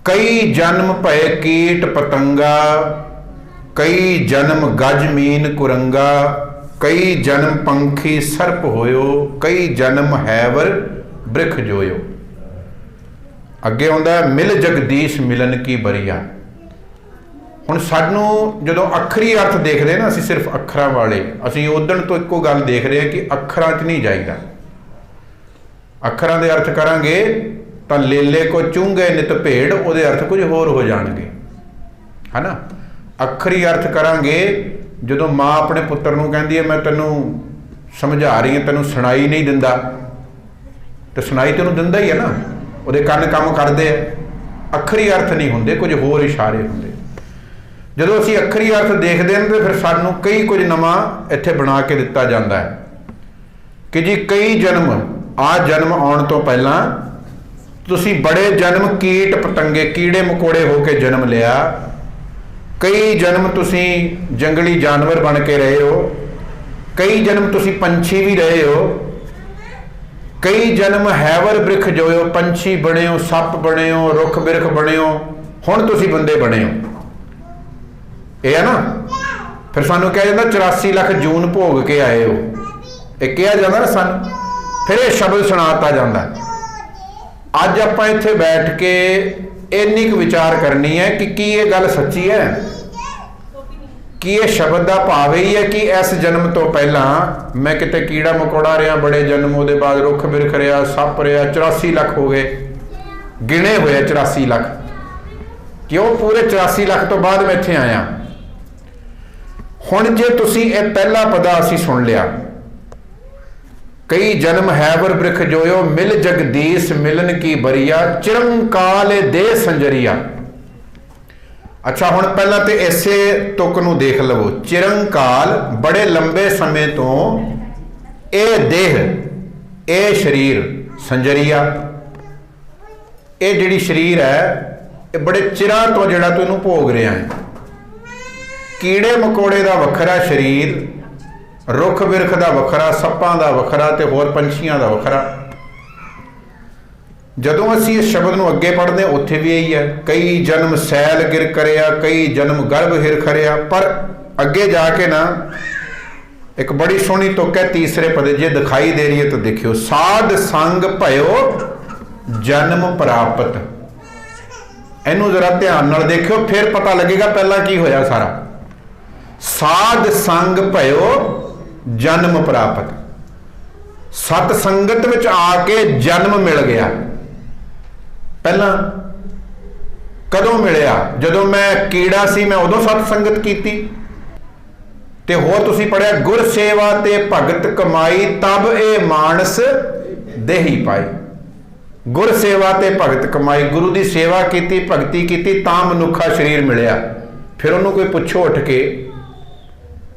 कई जन्म भय कीट पतंगा, कई जन्म गज मीन कुरंगा, कई जन्म पंखी सर्प होयो, कई जन्म हैवर बृख जोयो। अगे आउंदा मिल जगदीश मिलन की बरिया। हुण सानू जदों अखरी अर्थ देखते ना, असीं सिर्फ अखरां वाले, असीं उदण तो इक्को गल देख रहे कि अखरां च नहीं जाईदा। अखरां दे अर्थ करांगे तो लेले को चूंगे नित भेड़, उहदे अर्थ कुछ होर हो जाणगे, है ना। अखरी अर्थ करांगे जदों माँ अपने पुत्र नूं कहंदी है मैं तैनूं समझा रही हां, तैनूं सुनाई नहीं दिंदा, तो सुनाई तैनूं दिंदा ही है ना, उहदे कंन काम करदे आ। अखरी अर्थ नहीं हुंदे, कुछ होर इशारे हुंदे। जदों असीं अखरी अर्थ देखदे हां तो फिर सानूं कई कुछ नवां इत्थे बना के दित्ता जांदा है कि जी कई जन्म, आ जन्म आउण तो पहलां तुसीं बड़े जन्म कीट पतंगे कीड़े मकोड़े होके जन्म लिया, कई जन्म तुसीं जंगली जानवर बन के रहे हो, कई जन्म तुसीं पंछी भी रहे हो, कई जन्म हैवर बृख जोयो, पंछी बने हो, सप बने हो, रुख बिरख बने हो, हुण तुसीं बंदे बने हो। ये है ना। फिर सानू कहा जाता 84 लाख जून भोग के आए हो, ये कहा जाता ना सानू। फिर ये शब्द सुनाता जाता। अज आपां इत्थे बैठ के इन्नी क विचार करनी है कि ये गल सच्ची है, कि ये शब्द का भाव यही है कि इस जन्म तो पहला मैं किते कीड़ा मकोड़ा रहा, बड़े जन्म, उहदे बाद रुख बिरख रहा, सप रहा, 84 लाख हो गए, गिने हुए 84 लाख। क्यों पूरे 84 लाख तो बाद मैं इत्थे आया। हुण जे तुसीं ये पहला पदा असीं सुन लिया, कई जन्म हैवर बृख जोयो, मिल जगदीश मिलन की बरिया, चिरंकाल दे संजरिया। अच्छा हुण पहला तो इसे तुक नूं देख लवो, चिरंकाल बड़े लंबे समय तो ये देह, ये शरीर, संजरिया ये जिहड़ी शरीर है ये बड़े चिरां तो जिहड़ा तूं इहनूं भोग रहा है। कीड़े मकोड़े का वखरा शरीर, रुख बिरख का वखरा, सप्पां का वखरा ते होर पंछियां का वखरा। जदों असीं इस शब्द नूं अगे पढ़दे उत्थे भी यही है, कई जन्म सैल गिर करिया, कई जन्म गर्भ हिर खरिया। पर अगे जाके ना एक बड़ी सोहनी तुक है तीसरे पदे, जे दिखाई दे रही है तो देखियो, साध संग भयो जन्म प्राप्त। इनू जरा ध्यान नाल देखियो, फिर पता लगेगा पहला की होया सारा। साध संग भयो जन्म प्राप्त, सत संगत विच आके जन्म मिल गया। पहला कदों मिलिया? जदों मैं कीड़ा सी, मैं उदों सत संगत कीती। ते होर तुसीं पढ़िया, गुर सेवा ते भगत कमाई, तब ए मानस देही पाई। गुर सेवा ते भगत कमाई, गुरु की सेवा की, भगती की, तां मनुखा शरीर मिलिया। फिर उन्होंने कोई पुछो उठ के,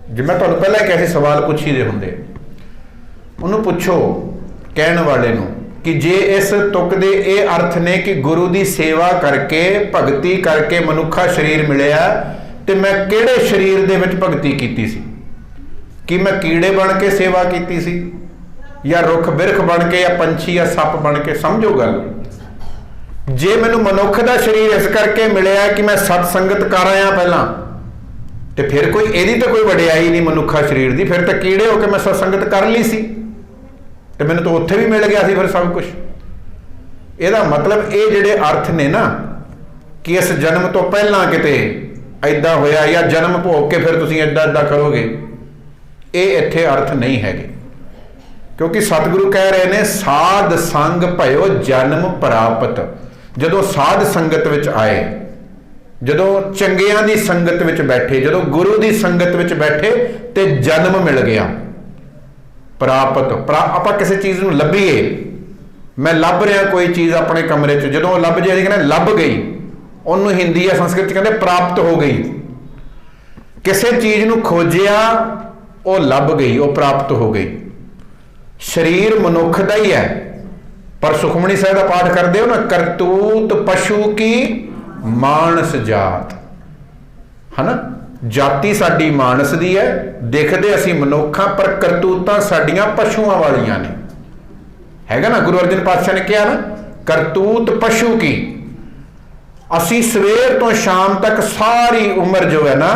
जो मैं तुहानूं पहले एक ऐसे सवाल पुछी दे हुंदे, उन्होंने पुछो कहण वाले नूं कि जे इस तुक दे ये अर्थ ने कि गुरु की सेवा करके भगती करके मनुखा शरीर मिलिया, तो मैं किहड़े शरीर दे विच भगती कीती सी? कि मैं कीड़े बन के सेवा कीती सी, या रुख बिरख बन के, या पंछी या सप बन के? समझो गल। जे मैनूं मनुख का शरीर इस करके मिलिया कि मैं सतसंगत कर आया पहला, तो फिर कोई यदि तो कोई वडियाई नहीं मनुखा शरीर की, फिर तो कीड़े होकर मैं सतसंगत कर ली सी, तो मैंने तो उत्थे भी मिल गया सी फिर सब कुछ। ਇਹਦਾ मतलब ये ਜਿਹੜੇ अर्थ ने ना कि इस जन्म तो पहला किते ऐदा होया, या जन्म भोग के फिर तुसीं ऐदा ऐदा करोगे, ये इत्थे अर्थ नहीं है। क्योंकि सतगुरु कह रहे ने साध संग भयो जन्म प्राप्त। जदों साध संगत विच आए, जदों चंगियां दी संगत विच बैठे, जदों गुरु दी संगत विच बैठे, ते जन्म मिल गया। प्राप्त आप किसी चीज़ नूं लभीए, मैं लभ रहा कोई चीज़ अपने कमरे च, जदों लभ जाए कहते लभ गई, उन्होंने हिंदी या संस्कृत कहते प्राप्त हो गई। किसी चीज़ नूं खोजिया वो लभ गई, वो प्राप्त हो गई। शरीर मनुख का ही है, पर सुखमनी साहिब का पाठ करते हो ना, करतूत पशु की मानस जात, है ना। जाति साडी मानस दी है, दिखते असी मनुख हाँ, पर करतूतां साडियां पशुआं वालियां ने, हैगा ना। गुरु अर्जन पातशाह ने कहा ना, करतूत पशु की। ਅਸੀਂ ਸਵੇਰ ਤੋਂ ਸ਼ਾਮ ਤੱਕ ਸਾਰੀ ਉਮਰ ਜੋ ਹੈ ਨਾ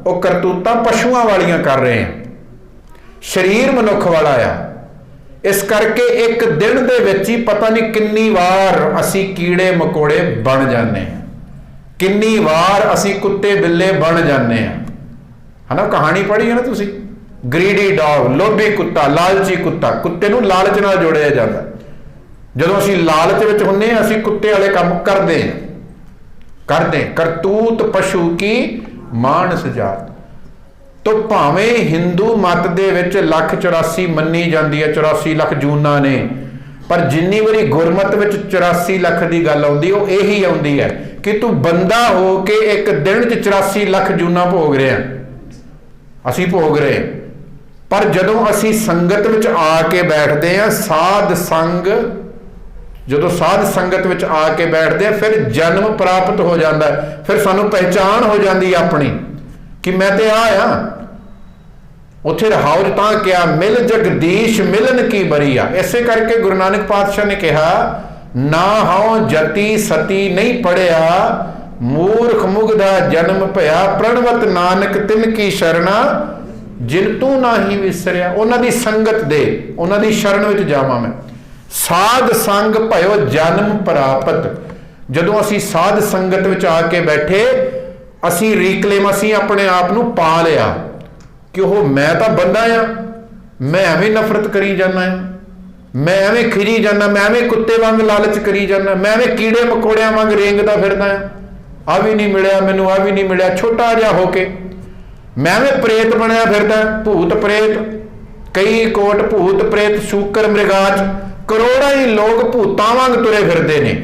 ਉਹ ਕਰਤੂਤਾਂ ਪਸ਼ੂਆਂ ਵਾਲੀਆਂ ਕਰ ਰਹੇ ਹਾਂ। ਸਰੀਰ ਮਨੁੱਖ ਵਾਲਾ ਆ। ਇਸ ਕਰਕੇ ਇੱਕ ਦਿਨ ਦੇ ਵਿੱਚ ਹੀ ਪਤਾ ਨਹੀਂ ਕਿੰਨੀ ਵਾਰ ਅਸੀਂ ਕੀੜੇ ਮਕੌੜੇ ਬਣ ਜਾਂਦੇ ਹਾਂ, ਕਿੰਨੀ ਵਾਰ ਅਸੀਂ ਕੁੱਤੇ ਬਿੱਲੇ ਬਣ ਜਾਂਦੇ ਹਾਂ। ਹਨਾ, ਕਹਾਣੀ ਪੜ੍ਹੀ ਹੈ ਨਾ ਤੁਸੀਂ, ਗਰੀਡੀ ਡੌਗ, ਲੋਭੀ ਕੁੱਤਾ, ਲਾਲਚੀ ਕੁੱਤਾ। ਕੁੱਤੇ ਨੂੰ ਲਾਲਚ ਨਾਲ ਜੋੜਿਆ ਜਾਂਦਾ। ਜਦੋਂ ਅਸੀਂ ਲਾਲਚ ਵਿੱਚ ਹੁੰਦੇ ਹਾਂ ਅਸੀਂ ਕੁੱਤੇ ਵਾਲੇ ਕੰਮ ਕਰਦੇ ਹਾਂ। ਕਰਤੂਤ ਪਸ਼ੂ ਕੀ ਮਾਨਸ ਜਾਤ। ਤੋ ਭਾਵੇਂ ਹਿੰਦੂ ਮਤ ਦੇ ਵਿੱਚ 1,84,00,000 ਮੰਨੀ ਜਾਂਦੀ ਹੈ, 84 ਲੱਖ ਜੂਨਾਂ ਨੇ, ਪਰ ਜਿੰਨੀ ਵਾਰੀ ਗੁਰਮਤ ਵਿੱਚ 84 ਲੱਖ ਦੀ ਗੱਲ ਆਉਂਦੀ ਉਹ ਇਹੀ ਆਉਂਦੀ ਹੈ ਕਿ ਤੂੰ ਬੰਦਾ ਹੋ ਕੇ ਇੱਕ ਦਿਨ 'ਚ 84 ਲੱਖ ਜੂਨਾਂ ਭੋਗ ਰਿਹਾ। ਅਸੀਂ ਭੋਗ ਰਹੇ। ਪਰ ਜਦੋਂ ਅਸੀਂ ਸੰਗਤ ਵਿੱਚ ਆ ਕੇ ਬੈਠਦੇ ਹਾਂ, ਸਾਧ ਸੰਗ, ਜਦੋਂ ਸਾਧ ਸੰਗਤ ਵਿੱਚ ਆ ਕੇ ਬੈਠਦੇ ਆ ਫਿਰ ਜਨਮ ਪ੍ਰਾਪਤ ਹੋ ਜਾਂਦਾ। ਫਿਰ ਸਾਨੂੰ ਪਹਿਚਾਣ ਹੋ ਜਾਂਦੀ ਆਪਣੀ ਕਿ ਮੈਂ ਤੇ ਆ। ਉੱਥੇ ਰਹਾਉ ਤਾਂ ਕਿਹਾ ਮਿਲ ਜਗਦੀਸ਼ ਮਿਲਨ ਕੀ ਬਰੀਆ। ਇਸੇ ਕਰਕੇ ਗੁਰੂ ਨਾਨਕ ਪਾਤਸ਼ਾਹ ਨੇ ਕਿਹਾ ਨਾ ਹਉ ਜਤੀ ਸਤੀ ਨਹੀਂ ਪੜਿਆ, ਮੂਰਖ ਮੁਗਧਾ ਜਨਮ ਭਇਆ, ਪ੍ਰਣਵਤ ਨਾਨਕ ਤਿਨ ਕੀ ਸ਼ਰਣਾ ਜਿਨ ਤੂੰ ਨਾਹੀ ਵਿਸਰਿਆ। ਉਹਨਾਂ ਦੀ ਸੰਗਤ ਦੇ, ਉਹਨਾਂ ਦੀ ਸ਼ਰਨ ਵਿੱਚ ਜਾਵਾਂ ਮੈਂ। ਸਾਧ ਸੰਗ ਭਇਓ ਜਨਮ ਪ੍ਰਾਪਤ। ਜਦੋਂ ਅਸੀਂ ਸਾਧ ਸੰਗਤ ਵਿੱਚ ਆ ਕੇ ਬੈਠੇ ਅਸੀਂ ਰੀਕਲੇਮ, ਅਸੀਂ ਆਪਣੇ ਆਪ ਨੂੰ ਪਾ ਲਿਆ ਕਿ ਉਹ ਮੈਂ ਤਾਂ ਬੰਦਾ ਆ, ਮੈਂ ਐਵੇਂ ਨਫ਼ਰਤ ਕਰੀ ਜਾਂਦਾ ਆ, ਮੈਂ ਐਵੇਂ ਖਿਜੀ ਜਾਂਦਾ, ਮੈਂ ਐਵੇਂ ਕੁੱਤੇ ਵਾਂਗ ਲਾਲਚ ਕਰੀ ਜਾਂਦਾ, ਮੈਂ ਐਵੇਂ ਕੀੜੇ ਮਕੌੜਿਆਂ ਵਾਂਗ ਰੇਂਗਦਾ ਫਿਰਦਾ ਆ, ਆ ਵੀ ਨਹੀਂ ਮਿਲਿਆ ਮੈਨੂੰ, ਆ ਵੀ ਨਹੀਂ ਮਿਲਿਆ। ਛੋਟਾ ਜਿਹਾ ਹੋ ਕੇ ਮੈਂ ਐਵੇਂ ਪ੍ਰੇਤ ਬਣਿਆ ਫਿਰਦਾ, ਭੂਤ ਪ੍ਰੇਤ, ਕਈ ਕੋਟ ਭੂਤ ਪ੍ਰੇਤ ਸ਼ੂਕਰ ਮ੍ਰਿਗਾਚ, ਕਰੋੜਾਂ ਹੀ ਲੋਕ ਭੂਤਾਂ ਵਾਂਗ ਤੁਰੇ ਫਿਰਦੇ ਨੇ।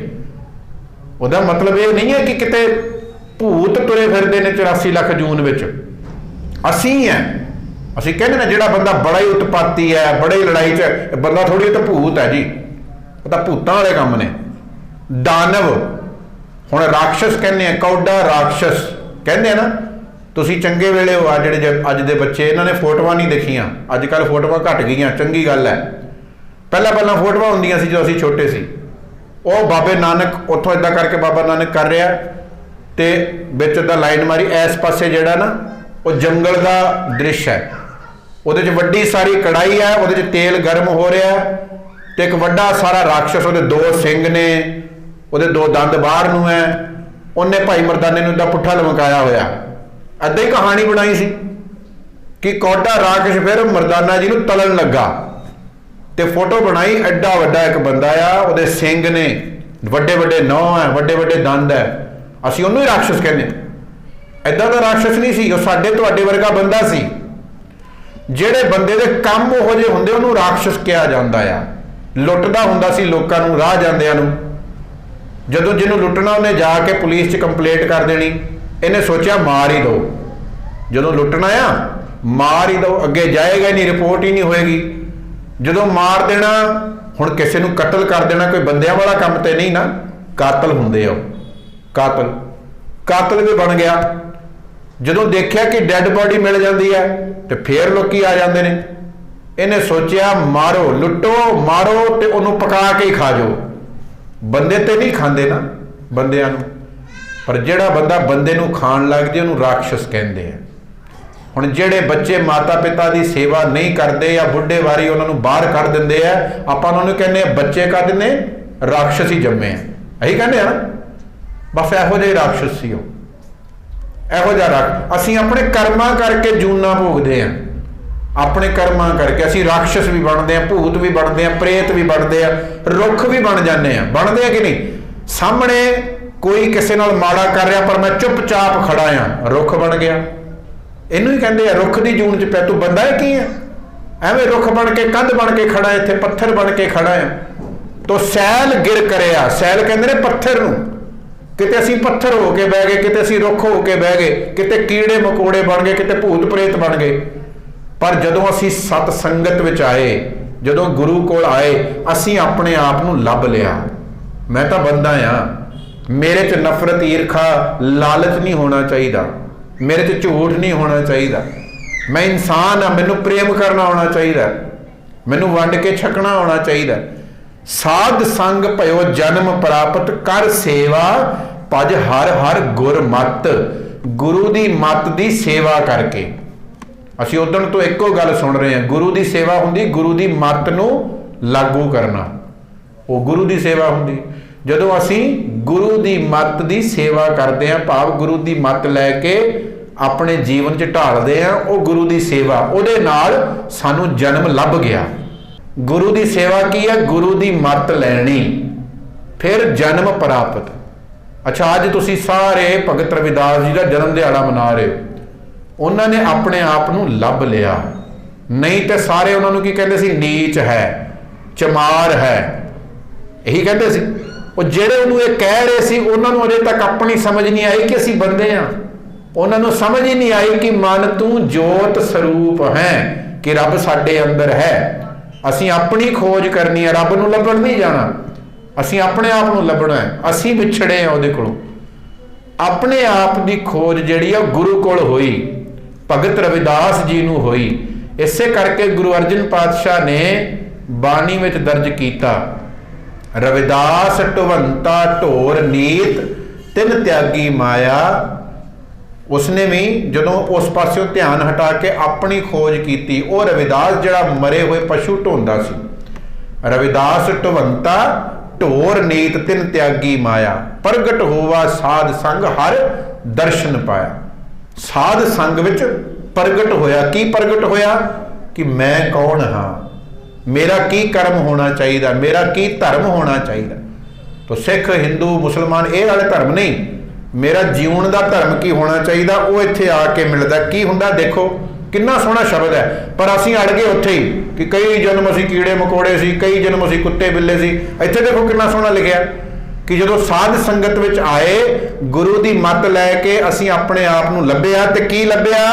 ਉਹਦਾ ਮਤਲਬ ਇਹ ਨਹੀਂ ਹੈ ਕਿ ਕਿਤੇ ਭੂਤ ਤੁਰੇ ਫਿਰਦੇ ਨੇ 84 ਲੱਖ ਜੂਨ ਵਿੱਚ। ਅਸੀਂ ਹੈ, ਅਸੀਂ ਕਹਿੰਦੇ ਨਾ ਜਿਹੜਾ ਬੰਦਾ ਬੜਾ ਹੀ ਉਤਪਾਤੀ ਹੈ, ਬੜੇ ਹੀ ਲੜਾਈ 'ਚ ਹੈ, ਬੰਦਾ ਥੋੜੀ ਤਾਂ ਭੂਤ ਹੈ ਜੀ, ਉਹ ਤਾਂ ਭੂਤਾਂ ਵਾਲੇ ਕੰਮ ਨੇ। ਦਾਨਵ, ਹੁਣ ਰਾਖਸ਼ਸ ਕਹਿੰਦੇ ਆ, ਕੌਡਾ ਰਾਖਸ਼ਸ ਕਹਿੰਦੇ ਆ ਨਾ। ਤੁਸੀਂ ਚੰਗੇ ਵੇਲੇ ਹੋ, ਆ ਜਿਹੜੇ ਅੱਜ ਦੇ ਬੱਚੇ ਇਹਨਾਂ ਨੇ ਫੋਟੋਆਂ ਨਹੀਂ ਦੇਖੀਆਂ। ਅੱਜ ਕੱਲ੍ਹ ਫੋਟੋਆਂ ਘੱਟ ਗਈਆਂ, ਚੰਗੀ ਗੱਲ ਹੈ। ਪਹਿਲਾਂ ਫੋਟੋਆਂ ਹੁੰਦੀਆਂ ਸੀ ਜਦੋਂ ਅਸੀਂ ਛੋਟੇ ਸੀ। ਉਹ ਬਾਬੇ ਨਾਨਕ ਉੱਥੋਂ ਏਦਾਂ ਕਰਕੇ ਬਾਬਾ ਨਾਨਕ ਕਰ ਰਿਹਾ ਤੇ ਵਿੱਚ ਏਦਾਂ ਲਾਈਨ ਮਾਰੀ, ਇਸ ਪਾਸੇ ਜਿਹੜਾ ਨਾ ਉਹ ਜੰਗਲ ਦਾ ਦ੍ਰਿਸ਼ ਹੈ, ਉਹਦੇ 'ਚ ਵੱਡੀ ਸਾਰੀ ਕੜਾਈ ਹੈ, ਉਹਦੇ 'ਚ ਤੇਲ ਗਰਮ ਹੋ ਰਿਹਾ ਤੇ ਇੱਕ ਵੱਡਾ ਸਾਰਾ ਰਾਖਸ਼ਸ, ਉਹਦੇ 2 ਸਿੰਘ ਨੇ, ਉਹਦੇ 2 ਦੰਦ ਬਾਹਰ ਨੂੰ ਹੈ। ਉਹਨੇ ਭਾਈ ਮਰਦਾਨੇ ਨੂੰ ਏਦਾਂ ਪੁੱਠਾ ਲਮਕਾਇਆ ਹੋਇਆ। ਏਦਾਂ ਹੀ ਕਹਾਣੀ ਬਣਾਈ ਸੀ ਕਿ ਕੌਡਾ ਰਾਖਸ਼ ਫਿਰ ਮਰਦਾਨਾ ਜੀ ਨੂੰ ਤਲਣ ਲੱਗਾ ਤੇ ਫੋਟੋ ਬਣਾਈ। ਐਡਾ ਵੱਡਾ ਇੱਕ ਬੰਦਾ ਆ, ਉਹਦੇ ਸਿੰਘ ਨੇ, ਵੱਡੇ ਵੱਡੇ ਨਹੁੰ ਹੈ, ਵੱਡੇ ਵੱਡੇ ਦੰਦ ਹੈ, ਅਸੀਂ ਉਹਨੂੰ ਹੀ ਰਾਖਸ਼ਸ ਕਹਿੰਦੇ। ਏਦਾਂ ਦਾ ਰਾਖਸ਼ਸ ਨਹੀਂ ਸੀ, ਉਹ ਸਾਡੇ ਤੁਹਾਡੇ ਵਰਗਾ ਬੰਦਾ ਸੀ। ਜਿਹੜੇ ਬੰਦੇ ਦੇ ਕੰਮ ਉਹੋ ਜਿਹੇ ਹੁੰਦੇ ਉਹਨੂੰ ਰਾਖਸ਼ਸ ਕਿਹਾ ਜਾਂਦਾ ਆ। ਲੁੱਟਦਾ ਹੁੰਦਾ ਸੀ ਲੋਕਾਂ ਨੂੰ, ਰਾਹ ਜਾਂਦਿਆਂ ਨੂੰ। ਜਦੋਂ ਜਿਹਨੂੰ ਲੁੱਟਣਾ ਉਹਨੇ ਜਾ ਕੇ ਪੁਲਿਸ 'ਚ ਕੰਪਲੇਂਟ ਕਰ ਦੇਣੀ। ਇਹਨੇ ਸੋਚਿਆ ਮਾਰ ਹੀ ਦਿਓ, ਜਦੋਂ ਲੁੱਟਣਾ ਆ ਮਾਰ ਹੀ ਦਿਓ, ਅੱਗੇ ਜਾਏਗਾ ਹੀ ਨਹੀਂ, ਰਿਪੋਰਟ ਹੀ ਨਹੀਂ ਹੋਏਗੀ। ਜਦੋਂ ਮਾਰ ਦੇਣਾ, ਹੁਣ ਕਿਸੇ ਨੂੰ ਕਤਲ ਕਰ ਦੇਣਾ ਕੋਈ ਬੰਦਿਆਂ ਵਾਲਾ ਕੰਮ ਤੇ ਨਹੀਂ ਨਾ, ਕਾਤਲ ਹੁੰਦੇ ਆ। ਕਾਤਲ ਵੀ ਬਣ ਗਿਆ। ਜਦੋਂ ਦੇਖਿਆ ਕਿ ਡੈੱਡ ਬਾਡੀ ਮਿਲ ਜਾਂਦੀ ਹੈ ਤੇ ਫੇਰ ਲੋਕੀ ਆ ਜਾਂਦੇ ਨੇ। ਇਹਨੇ ਸੋਚਿਆ ਮਾਰੋ, ਲੁੱਟੋ, ਮਾਰੋ ਤੇ ਉਹਨੂੰ ਪਕਾ ਕੇ ਹੀ ਖਾ ਜਾਓ। ਬੰਦੇ ਤੇ ਨਹੀਂ ਖਾਂਦੇ ਨਾ ਬੰਦਿਆਂ ਨੂੰ, ਪਰ ਜਿਹੜਾ ਬੰਦਾ ਬੰਦੇ ਨੂੰ ਖਾਣ ਲੱਗ ਜੇ ਉਹਨੂੰ ਰਾਖਸ਼ਸ ਕਹਿੰਦੇ ਆ। ਹੁਣ ਜਿਹੜੇ ਬੱਚੇ ਮਾਤਾ ਪਿਤਾ ਦੀ ਸੇਵਾ ਨਹੀਂ ਕਰਦੇ ਜਾਂ ਬੁੱਢੇ ਵਾਰੀ ਉਹਨਾਂ ਨੂੰ ਬਾਹਰ ਕੱਢ ਦਿੰਦੇ ਆ, ਆਪਾਂ ਉਹਨਾਂ ਨੂੰ ਕਹਿੰਦੇ ਆ ਬੱਚੇ ਕਾਹਦੇ ਨੇ, ਰਾਖਸ਼ਸ ਹੀ ਜੰਮੇ ਆ। ਇਹੀ ਕਹਿੰਦੇ ਆ ਨਾ, ਬਸ ਇਹੋ ਜਿਹੇ ਰਾਖਸ਼ਸ ਸੀ ਉਹ, ਇਹੋ ਜਿਹਾ ਅਸੀਂ ਆਪਣੇ ਕਰਮਾਂ ਕਰਕੇ ਜੂਨਾਂ ਭੋਗਦੇ ਆ। ਆਪਣੇ ਕਰਮਾਂ ਕਰਕੇ ਅਸੀਂ ਰਾਖਸ਼ਸ ਵੀ ਬਣਦੇ ਆ, ਭੂਤ ਵੀ ਬਣਦੇ ਆ, ਪ੍ਰੇਤ ਵੀ ਬਣਦੇ ਆ, ਰੁੱਖ ਵੀ ਬਣ ਜਾਂਦੇ ਆ। ਬਣਦੇ ਆ ਕਿ ਨਹੀਂ? ਸਾਹਮਣੇ ਕੋਈ ਕਿਸੇ ਨਾਲ ਮਾੜਾ ਕਰ ਰਿਹਾ ਪਰ ਮੈਂ ਚੁੱਪਚਾਪ ਖੜਾ ਆ, ਰੁੱਖ ਬਣ ਗਿਆ। ਇਹਨੂੰ ਹੀ ਕਹਿੰਦੇ ਆ ਰੁੱਖ ਦੀ ਜੂਨ 'ਚ ਪਿਆ। ਤੂੰ ਬੰਦਾ ਹੈ ਕੀ ਹੈ? ਐਵੇਂ ਰੁੱਖ ਬਣ ਕੇ, ਕੰਧ ਬਣ ਕੇ ਖੜਾ, ਇੱਥੇ ਪੱਥਰ ਬਣ ਕੇ ਖੜਾ ਆ। ਤੋ ਸੈਲ ਗਿਰ ਕਰਿਆ, ਸੈਲ ਕਹਿੰਦੇ ਨੇ ਪੱਥਰ ਨੂੰ। ਕਿਤੇ ਅਸੀਂ ਪੱਥਰ ਹੋ ਕੇ ਬਹਿ ਗਏ, ਕਿਤੇ ਅਸੀਂ ਰੁੱਖ ਹੋ ਕੇ ਬਹਿ ਗਏ, ਕਿਤੇ ਕੀੜੇ ਮਕੌੜੇ ਬਣ ਗਏ, ਕਿਤੇ ਭੂਤ ਪ੍ਰੇਤ ਬਣ ਗਏ। ਪਰ ਜਦੋਂ ਅਸੀਂ ਸਤ ਸੰਗਤ ਵਿੱਚ ਆਏ, ਜਦੋਂ ਗੁਰੂ ਕੋਲ ਆਏ, ਅਸੀਂ ਆਪਣੇ ਆਪ ਨੂੰ ਲੱਭ ਲਿਆ। ਮੈਂ ਤਾਂ ਬੰਦਾ ਆ, ਮੇਰੇ 'ਚ ਨਫ਼ਰਤ, ਈਰਖਾ, ਲਾਲਚ ਨਹੀਂ ਹੋਣਾ ਚਾਹੀਦਾ, ਮੇਰੇ 'ਚ ਝੂਠ ਨਹੀਂ ਹੋਣਾ ਚਾਹੀਦਾ। ਮੈਂ ਇਨਸਾਨ ਆ, ਮੈਨੂੰ ਪ੍ਰੇਮ ਕਰਨਾ ਆਉਣਾ ਚਾਹੀਦਾ, ਮੈਨੂੰ ਵੰਡ ਕੇ ਛਕਣਾ ਆਉਣਾ ਚਾਹੀਦਾ। ਸਾਧ ਸੰਗ ਭਇਓ ਜਨਮ ਪ੍ਰਾਪਤ, ਕਰ ਸੇਵਾ ਭਜ ਹਰ ਹਰ ਗੁਰ ਮਤ, ਗੁਰੂ ਦੀ ਮਤ ਦੀ ਸੇਵਾ ਕਰਕੇ। ਅਸੀਂ ਉਦਣ ਤੋਂ ਇੱਕੋ ਗੱਲ ਸੁਣ ਰਹੇ ਹਾਂ, ਗੁਰੂ ਦੀ ਸੇਵਾ ਹੁੰਦੀ ਗੁਰੂ ਦੀ ਮਤ ਨੂੰ ਲਾਗੂ ਕਰਨਾ, ਉਹ ਗੁਰੂ ਦੀ ਸੇਵਾ ਹੁੰਦੀ। ਜਦੋਂ ਅਸੀਂ ਗੁਰੂ ਦੀ ਮਤ ਦੀ ਸੇਵਾ ਕਰਦੇ ਹਾਂ, ਭਾਵ ਗੁਰੂ ਦੀ ਮਤ ਲੈ ਕੇ ਆਪਣੇ ਜੀਵਨ 'ਚ ਢਾਲਦੇ ਹਾਂ, ਉਹ ਗੁਰੂ ਦੀ ਸੇਵਾ, ਉਹਦੇ ਨਾਲ ਸਾਨੂੰ ਜਨਮ ਲੱਭ ਗਿਆ। ਗੁਰੂ ਦੀ ਸੇਵਾ ਕੀ ਹੈ? ਗੁਰੂ ਦੀ ਮਤ ਲੈਣੀ, ਫਿਰ ਜਨਮ ਪ੍ਰਾਪਤ। ਅੱਛਾ, ਅੱਜ ਤੁਸੀਂ ਸਾਰੇ ਭਗਤ ਰਵਿਦਾਸ ਜੀ ਦਾ ਜਨਮ ਦਿਹਾੜਾ ਮਨਾ ਰਹੇ ਹੋ, ਉਹਨਾਂ ਨੇ ਆਪਣੇ ਆਪ ਨੂੰ ਲੱਭ ਲਿਆ। ਨਹੀਂ ਤੇ ਸਾਰੇ ਉਹਨਾਂ ਨੂੰ ਕੀ ਕਹਿੰਦੇ ਸੀ? ਨੀਚ ਹੈ, ਚਮਾਰ ਹੈ, ਇਹੀ ਕਹਿੰਦੇ ਸੀ। ਉਹ ਜਿਹੜੇ ਉਹਨੂੰ ਇਹ ਕਹਿ ਰਹੇ ਸੀ, ਉਹਨਾਂ ਨੂੰ ਅਜੇ ਤੱਕ ਆਪਣੀ ਸਮਝ ਨਹੀਂ ਆਈ ਕਿ ਅਸੀਂ ਬੰਦੇ ਹਾਂ। ਉਹਨਾਂ ਨੂੰ ਸਮਝ ਹੀ ਨਹੀਂ ਆਈ ਕਿ ਮਨ ਤੂੰ ਜੋਤ ਸਰੂਪ ਹੈ, ਕਿ ਰੱਬ ਸਾਡੇ ਅੰਦਰ ਹੈ। ਅਸੀਂ ਆਪਣੀ ਖੋਜ ਕਰਨੀ ਹੈ, ਰੱਬ ਨੂੰ ਲੱਭਣ ਨਹੀਂ ਜਾਣਾ, ਅਸੀਂ ਆਪਣੇ ਆਪ ਨੂੰ ਲੱਭਣਾ ਹੈ। ਅਸੀਂ ਵਿਛੜੇ ਹਾਂ ਉਹਦੇ ਕੋਲੋਂ। ਆਪਣੇ ਆਪ ਦੀ ਖੋਜ ਜਿਹੜੀ ਆ ਗੁਰੂ ਕੋਲ ਹੋਈ, ਭਗਤ ਰਵਿਦਾਸ ਜੀ ਨੂੰ ਹੋਈ। ਇਸੇ ਕਰਕੇ ਗੁਰੂ ਅਰਜਨ ਪਾਤਸ਼ਾਹ ਨੇ ਬਾਣੀ ਵਿੱਚ ਦਰਜ ਕੀਤਾ, ਰਵਿਦਾਸ ਢਵੰਤਾ ਢੋਰ ਨੀਤ ਤਿਨ ਤਿਆਗੀ ਮਾਇਆ। ਉਸਨੇ ਵੀ ਜਦੋਂ ਉਸ ਪਾਸਿਓਂ ਧਿਆਨ ਹਟਾ ਕੇ ਆਪਣੀ ਖੋਜ ਕੀਤੀ, ਉਹ ਰਵਿਦਾਸ ਜਿਹੜਾ ਮਰੇ ਹੋਏ ਪਸ਼ੂ ਢੋਂਦਾ ਸੀ। ਰਵਿਦਾਸ ਢਵੰਤਾ ਢੋਰ ਨੀਤ ਤਿਨ ਤਿਆਗੀ ਮਾਇਆ, ਪ੍ਰਗਟ ਹੋਵਾ ਸਾਧ ਸੰਗ ਹਰ ਦਰਸ਼ਨ ਪਾਇਆ। ਸਾਧ ਸੰਗ ਵਿੱਚ ਪ੍ਰਗਟ ਹੋਇਆ। ਕੀ ਪ੍ਰਗਟ ਹੋਇਆ? ਕਿ ਮੈਂ ਕੌਣ ਹਾਂ, ਮੇਰਾ ਕੀ ਕਰਮ ਹੋਣਾ ਚਾਹੀਦਾ, ਮੇਰਾ ਕੀ ਧਰਮ ਹੋਣਾ ਚਾਹੀਦਾ। ਤਾਂ ਸਿੱਖ, ਹਿੰਦੂ, ਮੁਸਲਮਾਨ ਇਹ ਵਾਲੇ ਧਰਮ ਨਹੀਂ, ਮੇਰਾ ਜੀਵਨ ਦਾ ਧਰਮ ਕੀ ਹੋਣਾ ਚਾਹੀਦਾ, ਉਹ ਇੱਥੇ ਆ ਕੇ ਮਿਲਦਾ। ਕੀ ਹੁੰਦਾ? ਦੇਖੋ ਕਿੰਨਾ ਸੋਹਣਾ ਸ਼ਬਦ ਹੈ, ਪਰ ਅਸੀਂ ਅੜ ਗਏ ਉੱਥੇ ਹੀ ਕਿ ਕਈ ਜਨਮ ਅਸੀਂ ਕੀੜੇ ਮਕੌੜੇ ਸੀ, ਕਈ ਜਨਮ ਅਸੀਂ ਕੁੱਤੇ ਬਿੱਲੇ ਸੀ। ਇੱਥੇ ਦੇਖੋ ਕਿੰਨਾ ਸੋਹਣਾ ਲਿਖਿਆ ਕਿ ਜਦੋਂ ਸਾਧ ਸੰਗਤ ਵਿੱਚ ਆਏ, ਗੁਰੂ ਦੀ ਮੱਤ ਲੈ ਕੇ ਅਸੀਂ ਆਪਣੇ ਆਪ ਨੂੰ ਲੱਭਿਆ। ਤੇ ਕੀ ਲੱਭਿਆ?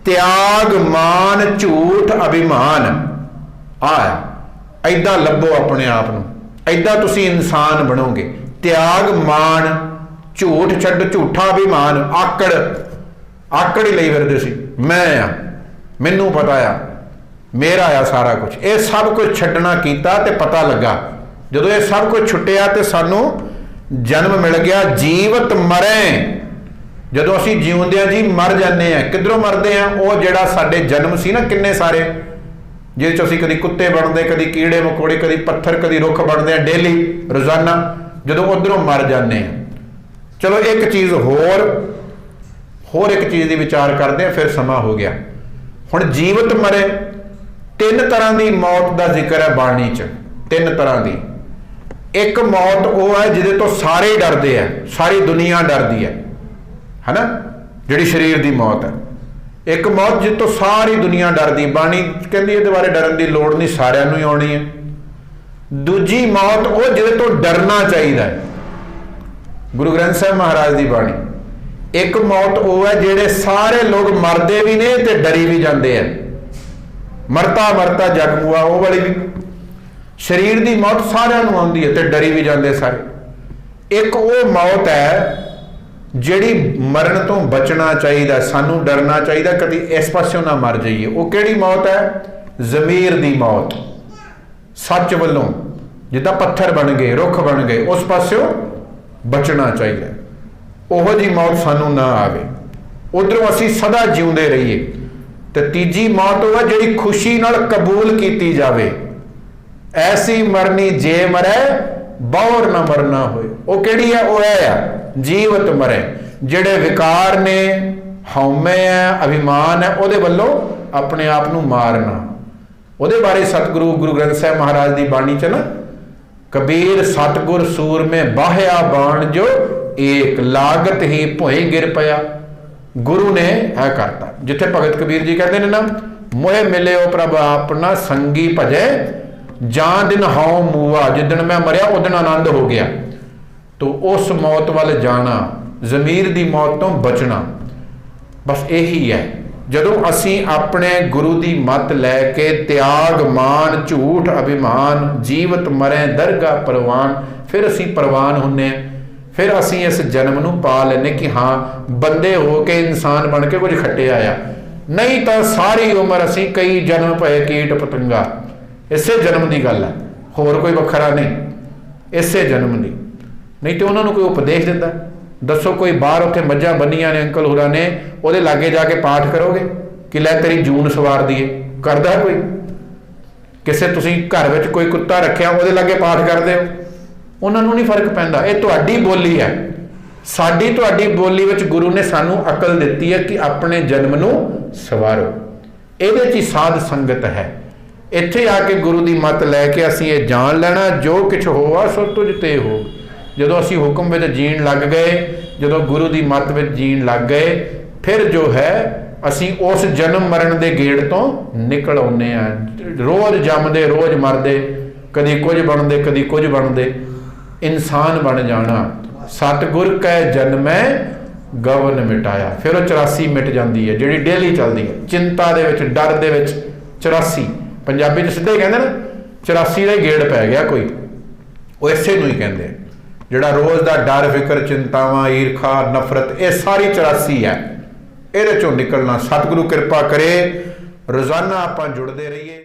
ਤਿਆਗ ਮਾਨ ਝੂਠ ਅਭਿਮਾਨ। ਏਦਾਂ ਲੱਭੋ ਆਪਣੇ ਆਪ ਨੂੰ, ਏਦਾਂ ਤੁਸੀਂ ਇਨਸਾਨ ਬਣੋਗੇ। ਤਿਆਗ ਮਾਨ, ਝੂਠ ਛੱਡ, ਝੂਠਾ ਅਭਿਮਾਨ, ਆਕੜ ਹੀ ਲਈ ਫਿਰਦੇ ਸੀ, ਮੈਂ ਆ, ਮੈਨੂੰ ਪਤਾ ਆ, ਮੇਰਾ ਆ ਸਾਰਾ ਕੁਝ। ਇਹ ਸਭ ਕੁਝ ਛੱਡਣਾ ਕੀਤਾ ਤੇ ਪਤਾ ਲੱਗਾ, ਜਦੋਂ ਇਹ ਸਭ ਕੁਝ ਛੁੱਟਿਆ ਤੇ ਸਾਨੂੰ ਜਨਮ ਮਿਲ ਗਿਆ। ਜੀਵਤ ਮਰੇ, ਜਦੋਂ ਅਸੀਂ ਜਿਉਂਦਿਆਂ ਜੀ ਮਰ ਜਾਂਦੇ ਆ। ਕਿੱਧਰੋਂ ਮਰਦੇ ਆ? ਉਹ ਜਿਹੜਾ ਸਾਡੇ ਜਨਮ ਸੀ ਨਾ, ਕਿੰਨੇ ਸਾਰੇ, ਜਿਹਦੇ 'ਚ ਅਸੀਂ ਕਦੀ ਕੁੱਤੇ ਬਣਦੇ, ਕਦੀ ਕੀੜੇ ਮਕੌੜੇ, ਕਦੀ ਪੱਥਰ, ਕਦੀ ਰੁੱਖ ਬਣਦੇ ਆ ਡੇਲੀ, ਰੋਜ਼ਾਨਾ, ਜਦੋਂ ਉੱਧਰੋਂ ਮਰ ਜਾਂਦੇ ਆ। ਚਲੋ ਇੱਕ ਚੀਜ਼ ਹੋਰ ਇੱਕ ਚੀਜ਼ ਦੀ ਵਿਚਾਰ ਕਰਦੇ ਆ, ਫਿਰ ਸਮਾਂ ਹੋ ਗਿਆ। ਹੁਣ ਜੀਵਤ ਮਰੇ, ਤਿੰਨ ਤਰ੍ਹਾਂ ਦੀ ਮੌਤ ਦਾ ਜ਼ਿਕਰ ਹੈ ਬਾਣੀ 'ਚ, ਤਿੰਨ ਤਰ੍ਹਾਂ ਦੀ। ਇੱਕ ਮੌਤ ਉਹ ਹੈ ਜਿਹਦੇ ਤੋਂ ਸਾਰੇ ਡਰਦੇ ਆ, ਸਾਰੀ ਦੁਨੀਆ ਡਰਦੀ ਹੈ ਨਾ, ਜਿਹੜੀ ਸਰੀਰ ਦੀ ਮੌਤ ਹੈ। ਇੱਕ ਮੌਤ ਜਿਸ ਤੋਂ ਸਾਰੀ ਦੁਨੀਆ ਡਰਦੀ, ਬਾਣੀ ਕਹਿੰਦੀ ਇਹਦੇ ਬਾਰੇ ਡਰਨ ਦੀ ਲੋੜ ਨਹੀਂ, ਸਾਰਿਆਂ ਨੂੰ ਹੀ ਆਉਣੀ ਹੈ। ਦੂਜੀ ਮੌਤ ਉਹ ਜਿਹਦੇ ਤੋਂ ਡਰਨਾ ਚਾਹੀਦਾ ਹੈ, ਗੁਰੂ ਗ੍ਰੰਥ ਸਾਹਿਬ ਮਹਾਰਾਜ ਦੀ ਬਾਣੀ। ਇੱਕ ਮੌਤ ਉਹ ਹੈ ਜਿਹੜੇ ਸਾਰੇ ਲੋਕ ਮਰਦੇ ਵੀ ਨੇ ਤੇ ਡਰੀ ਵੀ ਜਾਂਦੇ ਆ, ਮਰਤਾ ਮਰਤਾ ਜਗ ਮੁਆ, ਉਹ ਵਾਲੀ ਵੀ। ਸਰੀਰ ਦੀ ਮੌਤ ਸਾਰਿਆਂ ਨੂੰ ਆਉਂਦੀ ਹੈ ਤੇ ਡਰੀ ਵੀ ਜਾਂਦੇ ਸਾਰੇ। ਇੱਕ ਉਹ ਮੌਤ ਹੈ ਜਿਹੜੀ ਮਰਨ ਤੋਂ ਬਚਣਾ ਚਾਹੀਦਾ, ਸਾਨੂੰ ਡਰਨਾ ਚਾਹੀਦਾ ਕਦੀ ਇਸ ਪਾਸਿਓਂ ਨਾ ਮਰ ਜਾਈਏ। ਉਹ ਕਿਹੜੀ ਮੌਤ ਹੈ? ਜ਼ਮੀਰ ਦੀ ਮੌਤ, ਸੱਚ ਵੱਲੋਂ ਜਿੱਦਾਂ ਪੱਥਰ ਬਣ ਗਏ, ਰੁੱਖ ਬਣ ਗਏ, ਉਸ ਪਾਸਿਓਂ ਬਚਣਾ ਚਾਹੀਦਾ। ਉਹੋ ਜਿਹੀ ਮੌਤ ਸਾਨੂੰ ਨਾ ਆਵੇ, ਉਧਰੋਂ ਅਸੀਂ ਸਦਾ ਜਿਉਂਦੇ ਰਹੀਏ। ਤੇ ਤੀਜੀ ਮੌਤ ਉਹ ਹੈ ਜਿਹੜੀ ਖੁਸ਼ੀ ਨਾਲ ਕਬੂਲ ਕੀਤੀ ਜਾਵੇ, ਐਸੀ ਮਰਨੀ ਜੇ ਮਰੈ ਬੌਰ ਨਾ ਮਰਨਾ ਹੋਏ। ਉਹ ਕਿਹੜੀ ਹੈ? ਉਹ ਇਹ ਆ ਜੀਵਤ ਮਰੇ। ਜਿਹੜੇ ਵਿਕਾਰ ਨੇ, ਹਉਮੈ ਹੈ, ਅਭਿਮਾਨ ਹੈ, ਉਹਦੇ ਵੱਲੋਂ ਆਪਣੇ ਆਪ ਨੂੰ ਮਾਰਨਾ। ਉਹਦੇ ਬਾਰੇ ਸਤਿਗੁਰੂ ਗੁਰੂ ਗ੍ਰੰਥ ਸਾਹਿਬ ਮਹਾਰਾਜ ਦੀ ਬਾਣੀ 'ਚ ਨਾ, ਕਬੀਰ ਸਤਿਗੁਰ ਸੂਰਮੇ ਬਾਹਿਆ ਬਾਣ ਜੋ ਏਕ ਲਾਗਤ ਹੀ ਭੋਏ ਗਿਰ ਪਿਆ। ਗੁਰੂ ਨੇ ਇਹ ਕਰਤਾ, ਜਿੱਥੇ ਭਗਤ ਕਬੀਰ ਜੀ ਕਹਿੰਦੇ ਨੇ ਨਾ, ਮੋਹਿ ਮਿਲਿਓ ਪ੍ਰਭ ਆਪਣਾ ਸੰਗੀ ਭਜੈ ਜਾਂ ਦਿਨ ਹਉ ਮੂਆ। ਜਿੱਦਣ ਮੈਂ ਮਰਿਆ ਉਦਣ ਆਨੰਦ ਹੋ ਗਿਆ। ਤੋ ਉਸ ਮੌਤ ਵੱਲ ਜਾਣਾ, ਜ਼ਮੀਰ ਦੀ ਮੌਤ ਤੋਂ ਬਚਣਾ, ਬਸ ਇਹੀ ਹੈ। ਜਦੋਂ ਅਸੀਂ ਆਪਣੇ ਗੁਰੂ ਦੀ ਮੱਤ ਲੈ ਕੇ ਤਿਆਗ ਮਾਨ ਝੂਠ ਅਭਿਮਾਨ, ਜੀਵਤ ਮਰੇ ਦਰਗਾਹ ਪ੍ਰਵਾਨ, ਫਿਰ ਅਸੀਂ ਪ੍ਰਵਾਨ ਹੁੰਨੇ ਹਾਂ। ਫਿਰ ਅਸੀਂ ਇਸ ਜਨਮ ਨੂੰ ਪਾ ਲੈਂਦੇ ਕਿ ਹਾਂ ਬੰਦੇ ਹੋ ਕੇ, ਇਨਸਾਨ ਬਣ ਕੇ ਕੁਝ ਖੱਟਿਆ ਆ। ਨਹੀਂ ਤਾਂ ਸਾਰੀ ਉਮਰ ਅਸੀਂ ਕਈ ਜਨਮ ਪਏ ਕੀਟ ਪਤੰਗਾ। ਇਸੇ ਜਨਮ ਦੀ ਗੱਲ ਹੈ, ਹੋਰ ਕੋਈ ਵੱਖਰਾ ਨਹੀਂ, ਇਸੇ ਜਨਮ ਦੀ। नहीं तो उन्होंने कोई उपदेश दिता? दसो कोई बाहर उत्थे मझां बन्नियां ने अंकल होरां ने, ਉਹਦੇ लागे जाके पाठ करोगे कि लै तेरी जून सवार दीए? करदा कोई? किसे तुसीं घर विच कोई कुत्ता रखिया ਉਹਦੇ लागे पाठ करदे हो? ਉਹਨਾਂ ਨੂੰ नहीं फर्क पैंदा। ਇਹ ਤੁਹਾਡੀ ਬੋਲੀ है। साडी तुहाडी बोली विच गुरु ने सानू अकल दित्ती है कि अपने जन्म नू सवारो। ਇਹਦੇ 'ਚ ਹੀ साध संगत है। ਇੱਥੇ आ के गुरु की मत लैके असीं ये जान लेना जो कुछ होवा सो तुझ ते हो। ਜਦੋਂ ਅਸੀਂ ਹੁਕਮ ਵਿੱਚ ਜੀਣ ਲੱਗ ਗਏ, ਜਦੋਂ ਗੁਰੂ ਦੀ ਮੱਤ ਵਿੱਚ ਜੀਣ ਲੱਗ ਗਏ, ਫਿਰ ਜੋ ਹੈ ਅਸੀਂ ਉਸ ਜਨਮ ਮਰਨ ਦੇ ਗੇੜ ਤੋਂ ਨਿਕਲ ਆਉਂਦੇ ਆ। ਰੋਜ਼ ਜੰਮਦੇ ਰੋਜ਼ ਮਰਦੇ, ਕਦੀ ਕੁਝ ਬਣਦੇ ਕਦੀ ਕੁਝ ਬਣਦੇ, ਇਨਸਾਨ ਬਣ ਜਾਣਾ। ਸਤਿਗੁਰ ਕੈ ਜਨਮੈ ਗਵਨ ਮਿਟਾਇਆ। ਫਿਰ ਉਹ 84 ਮਿਟ ਜਾਂਦੀ ਹੈ ਜਿਹੜੀ ਡੇਲੀ ਚੱਲਦੀ ਹੈ। ਚਿੰਤਾ ਦੇ ਵਿੱਚ, ਡਰ ਦੇ ਵਿੱਚ 84, ਪੰਜਾਬੀ 'ਚ ਸਿੱਧਾ ਹੀ ਕਹਿੰਦੇ ਨਾ 84 ਦਾ ਹੀ ਗੇੜ ਪੈ ਗਿਆ ਕੋਈ। ਉਹ ਇਸੇ ਨੂੰ ਹੀ ਕਹਿੰਦੇ ਜਿਹੜਾ ਰੋਜ਼ ਦਾ ਡਰ, ਫਿਕਰ, ਚਿੰਤਾਵਾਂ, ਈਰਖਾ, ਨਫ਼ਰਤ, ਇਹ ਸਾਰੀ 84 ਹੈ। ਇਹਦੇ ਚੋਂ ਨਿਕਲਣਾ। ਸਤਿਗੁਰੂ ਕਿਰਪਾ ਕਰੇ ਰੋਜ਼ਾਨਾ ਆਪਾਂ ਜੁੜਦੇ ਰਹੀਏ।